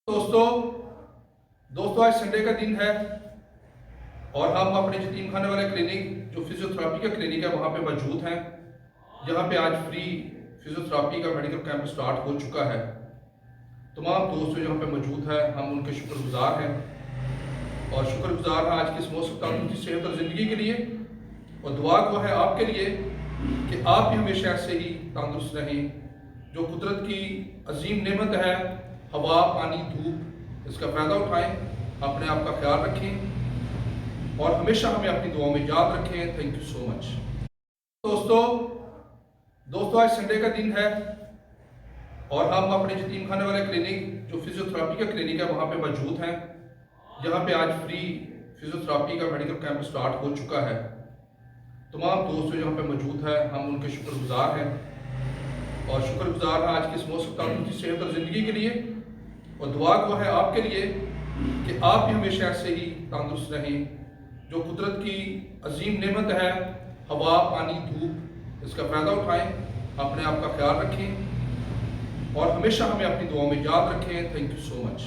दोस्तों दोस्तों आज संडे का दिन है और हम अपने यतीम खाने वाले क्लिनिक जो फिजियोथेरेपी का क्लिनिक है वहाँ पे मौजूद हैं। यहाँ पे आज फ्री फिजियोथेरेपी का मेडिकल कैंप स्टार्ट हो चुका है। तमाम दोस्त जो यहाँ पे मौजूद हैं हम उनके शुक्रगुजार हैं और शुक्रगुजार हैं आज की इस मौसम तंदुरुस्ती सेहत और ज़िंदगी के लिए, और दुआ को है आपके लिए कि आप भी हमेशा ऐसे ही तंदुरुस्त रहें। जो कुदरत की अजीम नेमत है हवा, पानी, धूप, इसका फ़ायदा उठाएं, अपने आप का ख्याल रखें और हमेशा हमें अपनी दुआओं में याद रखें। Thank you so much. दोस्तों आज संडे का दिन है और हम अपने यतीम खाने वाले क्लिनिक जो फिजियोथेरेपी का क्लिनिक है वहाँ पे मौजूद हैं। यहाँ पे आज फ्री फिजियोथेरेपी का मेडिकल कैंप स्टार्ट हो चुका है। तमाम दोस्त जो यहाँ पे मौजूद हैं हम उनके शुक्रगुजार हैं और शुक्रगुजार हैं आज की इस मौसम तंदुरुस्ती सेहत और ज़िंदगी के लिए, और दुआ को है आपके लिए कि आप भी हमेशा ऐसे ही तंदुरुस्त रहें। जो कुदरत की अजीम नेमत है हवा, पानी, धूप, इसका फ़ायदा उठाएं, अपने आप का ख्याल रखें और हमेशा हमें अपनी दुआओं में याद रखें। Thank you so much.